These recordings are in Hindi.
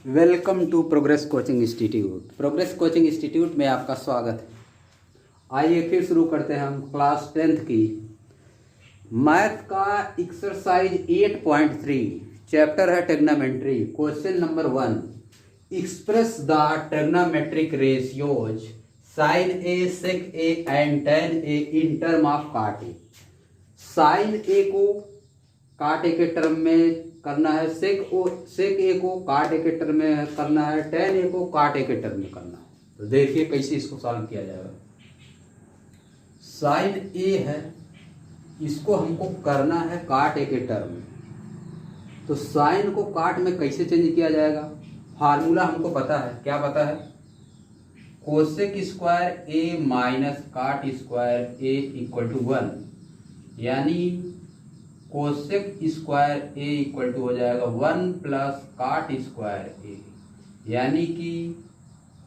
Welcome to progress coaching institute. Progress coaching institute में आपका स्वागत है। आइए फिर शुरू करते हैं हम क्लास 10th की मैथ का एक्सरसाइज 8.3 चैप्टर है trigonometry. Question number 1, express the trigonometric ratios sine A, sec A and tan A in term of cot A. Sine ए को काट ए के टर्म में करना है, सेक ए को काट ए के टर्म में करना है, टेन ए को काट ए के टर्म में करना है। तो देखिए कैसे इसको सॉल्व किया जाएगा। साइन ए है, इसको हमको करना है काट ए के टर्म में। तो साइन को काट में कैसे चेंज किया जाएगा? फार्मूला हमको पता है। क्या पता है? Cosec square A minus cot square A equal to 1, यानी cosec square A equal to हो जाएगा 1 प्लस काट स्क्वायर ए, यानी कि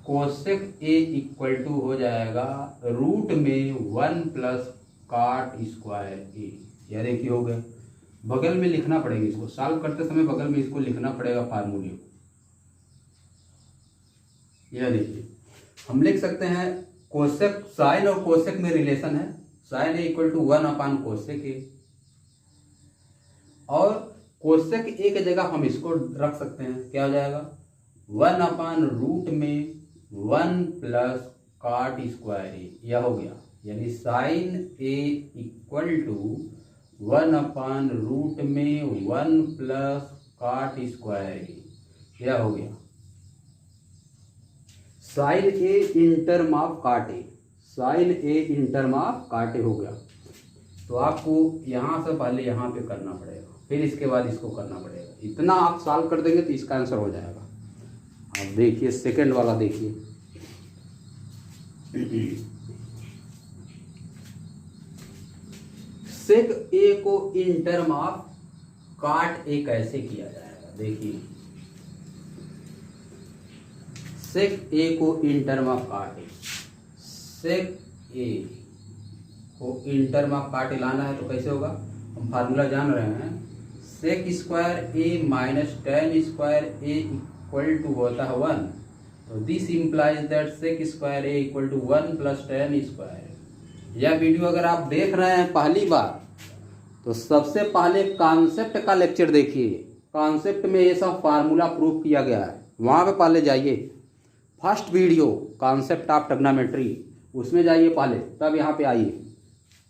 कोसेक ए इक्वल टू हो जाएगा रूट में 1 प्लस काट स्क्वायर ए। यह देखिए हो गया। बगल में लिखना पड़ेगा, इसको सॉल्व करते समय बगल में इसको लिखना पड़ेगा फार्मूले को। यह देखिए हम लिख सकते हैं कोसेक, साइन और कोसेक में रिलेशन है। Sine A equal to 1 upon cosec A, और कोसेक ए की जगह हम इसको रख सकते हैं। क्या हो जाएगा? 1 अपान रूट में 1 प्लस काट स्क्वायर ए। यह हो गया, यानी sine A equal to 1 upon root में 1 प्लस काट स्क्वायर ए। यह हो गया sine A in term of cot A. Sine A in term of cot A हो गया। तो आपको यहां से पहले यहां पे करना पड़ेगा, फिर इसके बाद इसको करना पड़ेगा। इतना आप सॉल्व कर देंगे तो इसका आंसर हो जाएगा। अब देखिए सेकंड वाला देखिए। सेक ए को इन टर्म ऑफ काट ए कैसे किया जाएगा? देखिए सेक ए को इन term of cot A, sec ए को इन टर्म ऑफ काट ए लाना है तो कैसे होगा? हम फार्मूला जान रहे हैं। Sec square A minus tan square A equal to होता है 1। तो this implies that sec square A equal to 1 plus tan square. यह वीडियो अगर आप देख रहे हैं पहली बार तो सबसे पहले कॉन्सेप्ट का लेक्चर देखिए। कॉन्सेप्ट में ये सब फार्मूला प्रूफ किया गया है, वहाँ पे पहले जाइए। First video concept of trigonometry, उसमें जाइए पहले, तब यहाँ पे आइए।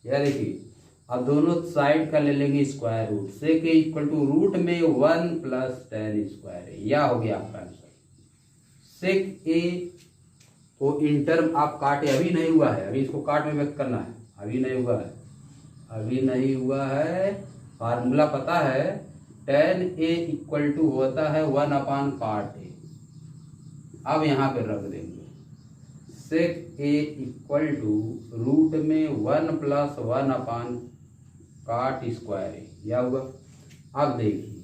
यह देखिए अब दोनों साइड का ले लेंगे square root. Sec A equal to root में 1 प्लस टेन स्क्वायर है। यह हो गया आपका आंसर। सेक ए को इन टर्म आप काट ए, अभी नहीं हुआ है, अभी इसको काट में व्यक्त करना है। अभी नहीं हुआ है, अभी नहीं हुआ है। फार्मूला पता है, टेन ए इक्वल टू होता है 1 अपान काट ए। अब यहाँ पे रख देंगे सेक ए इक्वल टू रूट में 1 प्लस 1 अपान काट स्क्वायर ए। यह हुआ। अब देखिए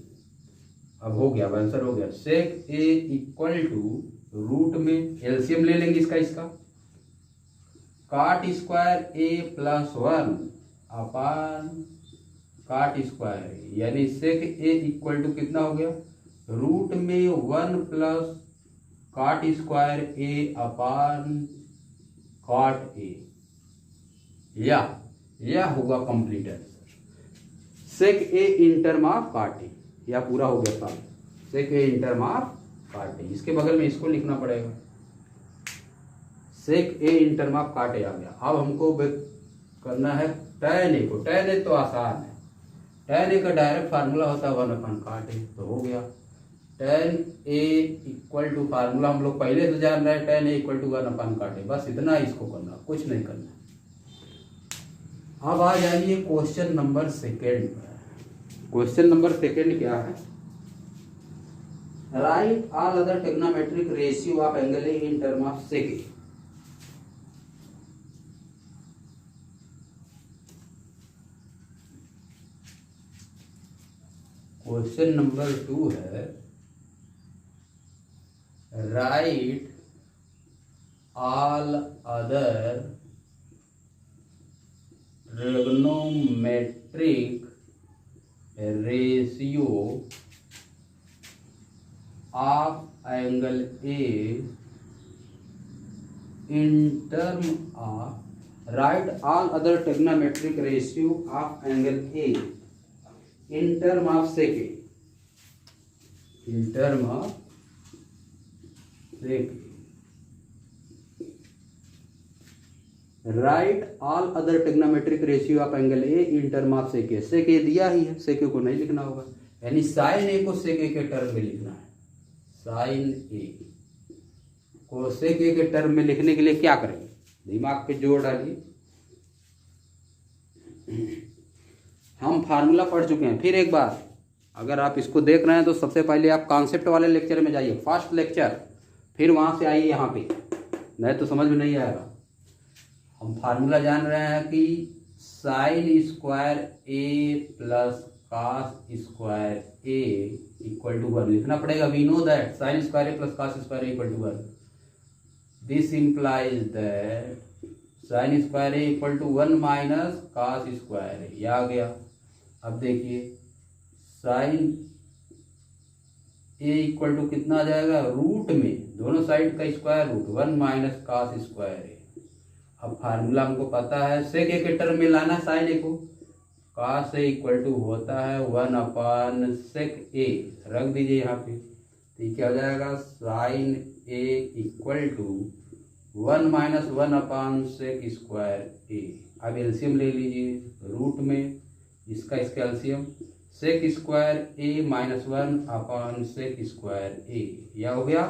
अब हो गया, आंसर हो गया। सेक ए इक्वल टू रूट में एलसीएम ले लेंगे इसका काट स्क्वायर ए प्लस 1 अपान काट स्क्वायर ए, यानी सेक ए इक्वल टू कितना हो गया? रूट में 1 plus cot square A upon cot A. यह होगा complete answer. Sec A in term of cot A, यह पूरा हो गया सवाल। सेक A in term of cot ए, इसके बगल में इसको लिखना पड़ेगा। सेक A in term of cot ए आ गया। अब हमको करना है टेन ए को। टेन ए तो आसान है, टेन ए का डायरेक्ट फार्मूला होता है 1 अपान काट ए। तो हो गया tan A equal to, formula हम लोग पहले से जान रहे हैं, tan A equal to 1 upon cot A. बस इतना इसको करना, कुछ नहीं करना। अब आ जाइए क्वेश्चन नंबर सेकेंड पर। क्वेश्चन नंबर सेकेंड क्या है? Write all other trigonometric ratio of angle A in term of sec A. Question number 2 है, write all other trigonometric ratio of angle A in term of write all other trigonometric ratio of angle A in term of sec A, in term of sec write all other trigonometric ratio of angle A in term of sec A. Sec ए दिया ही है, सेक ए को नहीं लिखना होगा, यानी साइन ए को सेक ए के टर्म में लिखना है। साइन ए को सेक ए के टर्म में लिखने के लिए क्या करेंगे, दिमाग पे जोर डालिए। हम फार्मूला पढ़ चुके हैं, फिर एक बार अगर आप इसको देख रहे हैं तो सबसे पहले आप कॉन्सेप्ट वाले लेक्चर में जाइए, फर्स्ट लेक्चर, फिर वहां से आइए यहाँ पे, नहीं तो समझ में नहीं आएगा। हम फार्मूला जान रहे हैं कि sine square A plus cos square A equal to 1 लिखना पड़ेगा। We know that sine square A plus cos square A equal to 1। This implies that sine square A equal to 1 minus cos square A, ये आ गया। अब देखिए साइन ए इक्वल टू कितना आ जाएगा, रूट में दोनों साइड का square root 1 minus cos square A. अब फार्मूला हमको पता है, सेक ए के टर्म में लाना है साइन ए को, कॉस ए इक्वल टू होता है 1 अपान सेक ए, रख दीजिए यहाँ पे, तो क्या हो जाएगा, sine A equal to 1 minus 1 upon sec square A. अब एलसीएम ले लीजिए, रूट में इसका LCM sec square A minus 1 upon sec square A, यह हो गया।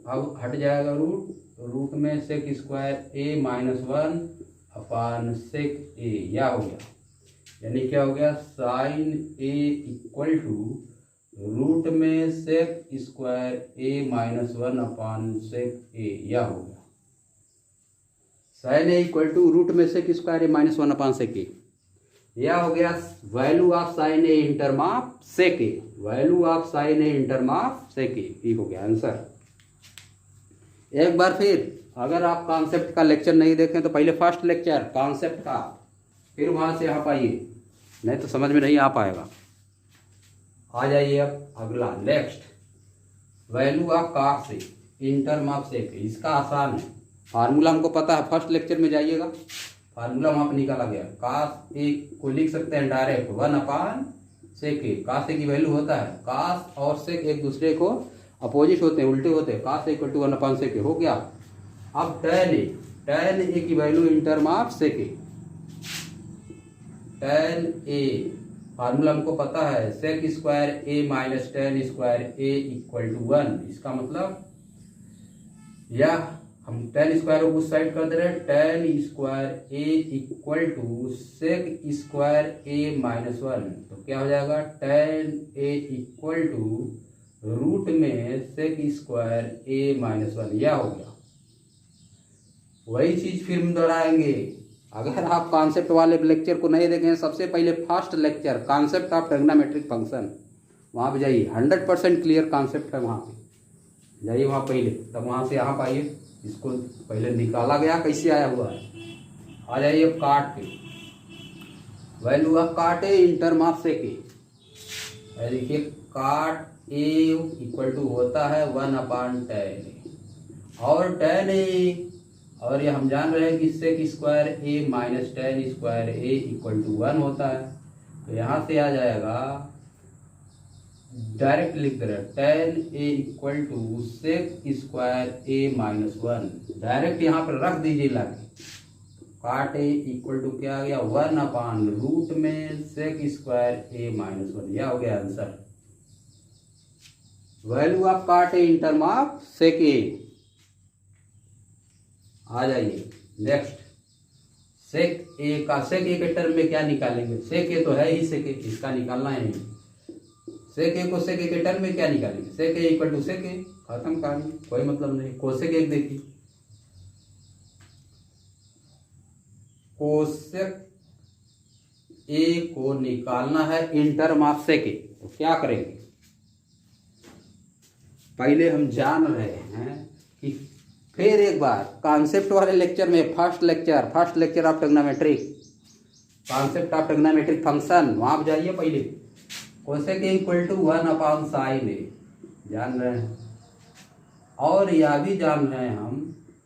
अब हट जाएगा रूट, रूट में sec square A minus 1 upon sec ए, यह हो गया। यानी क्या हो गया, sine A equal to root में sec square A minus 1 upon sec ए, यह हो गया। Sine A equal to root में sec square A minus 1 upon sec ए, यह हो गया value of sine A in term of sec A, value of sine A in term of sec A, ठीक हो गया आंसर। एक बार फिर अगर आप कॉन्सेप्ट का लेक्चर नहीं देखें तो पहले फर्स्ट लेक्चर कॉन्सेप्ट का, फिर वहां से आप आइए, नहीं तो समझ में नहीं आ पाएगा। आ जाइए अब अगला next, value of cos A in term of sec A. इसका आसान है, फार्मूला हमको पता है, फर्स्ट लेक्चर में जाइएगा, फार्मूला वहां पर निकाला गया। कॉस ए को लिख सकते हैं direct 1 upon sec A. Cos A की वैल्यू होता है, कॉस और सेक एक दूसरे को अपोजिट होते हैं, उल्टे होते हैं, cos equal to 1 upon sec A हो गया। अब टैन ए की value in term of sec A, tan A formula हमको पता है, sec square A minus tan square A equal to 1। इसका मतलब या हम टैन स्क्वायर को उस साइड कर दे रहे हैं, tan square A equal to sec square A minus 1, तो क्या हो जाएगा, tan A equal to root में सेक स्क्वायर ए माइनस 1, यह हो गया। वही चीज फिर हम दोहराएंगे। अगर आप कॉन्सेप्ट वाले लेक्चर को नहीं देखें, सबसे पहले first lecture concept of trigonometric function, वहाँ पे जाइए, 100% क्लियर कॉन्सेप्ट है, वहाँ पे जाइए, वहाँ पहले, तब वहाँ से यहाँ पे आइए। इसको पहले निकाला गया कैसे आया हुआ है, आ जाइए अब काट पे, value of cot A in term of sec ए। देखिए काट ए इक्वल टू होता है 1 अपान टैन ए, और टैन ए, और ये हम जान रहे हैं कि sec square A minus tan square A equal to 1 होता है, तो यहाँ से आ जाएगा, डायरेक्ट लिख दे रहे हैं, tan A equal to sec square A minus 1, direct यहाँ पर रख दीजिए लाके। काट ए इक्वल टू क्या आ गया, 1 अपान रूट में सेक स्क्वायर ए माइनस 1, यह हो गया answer. Value of cot A in term of sec ए। आ जाइए नेक्स्ट, सेक ए का, सेक ए के टर्म में क्या निकालेंगे, सेक ए तो है ही सेक ए, इसका निकालना है नहीं। सेक ए को सेक ए के टर्म में क्या निकालेंगे, सेक ए इक्वल टू सेक ए, खत्म कहानी, कोई मतलब नहीं। कोसेक एक देखिए, कोसेक ए को निकालना है इन टर्म ऑफ सेक ए, तो क्या करेंगे, पहले हम जान रहे हैं कि, फिर एक बार कॉन्सेप्ट वाले लेक्चर में, first lecture of trigonometric, concept of trigonometric function, वहां जाइए पहले, cosec A equal to 1 upon sine A, जान रहे हैं। और यह भी जान रहे हैं हम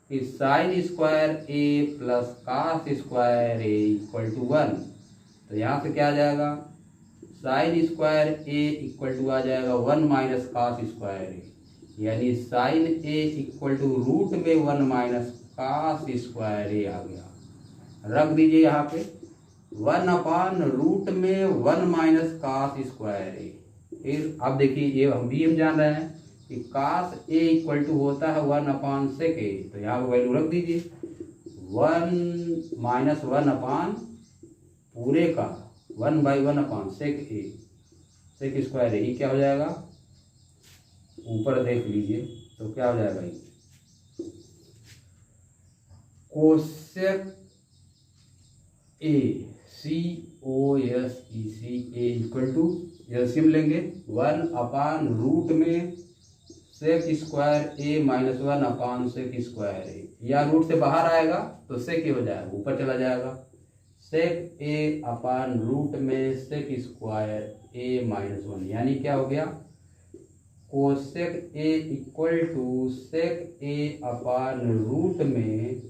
कि sine square A plus cos square A equal to 1। तो यहाँ से क्या आ जाएगा, sine square A equal to आ जाएगा 1 माइनस कास स्क्वायर ए, यानी sine A equal to root में 1 माइनस कास स्क्वायर ए आ गया। रख दीजिए यहाँ पे 1 अपान रूट में 1 माइनस कास स्क्वायर ए। फिर अब देखिए ये हम जान रहे हैं कि कास ए इक्वल टू होता है 1 अपान सेक ए, तो यहाँ पर वैल्यू रख दीजिए 1 माइनस 1 अपान पूरे का 1/1 अपान सेक ए, सेक स्क्वायर ए। क्या हो जाएगा, ऊपर देख लीजिए तो क्या हो जाएगा, ये cosec A COSEC A equal to LCM लेंगे 1 अपान रूट में sec square A minus 1 upon sec square A, या रूट से बाहर आएगा तो सेक ए हो जाएगा, ऊपर चला जाएगा सेक ए अपान रूट में सेक स्क्वायर ए माइनस 1, यानी क्या हो गया, cosec A equal to sec A upon root में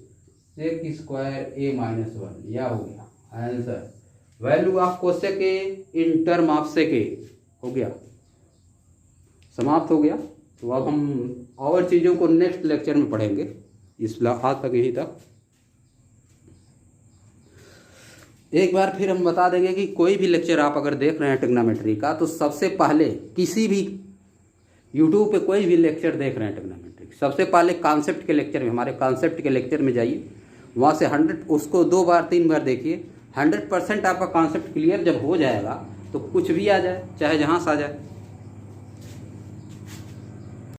सेक स्क्वायर ए माइनस 1, यह हो गया answer. Value of cosec A in term of sec A हो गया, समाप्त हो गया। तो अब हम और चीज़ों को नेक्स्ट लेक्चर में पढ़ेंगे, इस आज तक यहीं तक। एक बार फिर हम बता देंगे कि कोई भी लेक्चर आप अगर देख रहे हैं ट्रिग्नोमेट्री का, तो सबसे पहले किसी भी यूट्यूब पे कोई भी लेक्चर देख रहे हैं ट्रिग्नोमेट्री, सबसे पहले कॉन्सेप्ट के लेक्चर में, हमारे कॉन्सेप्ट के लेक्चर में जाइए, वहाँ से 100 उसको 2 बार 3 बार देखिए। 100% आपका कॉन्सेप्ट क्लियर जब हो जाएगा तो कुछ भी आ जाए, चाहे जहाँ से आ जाए,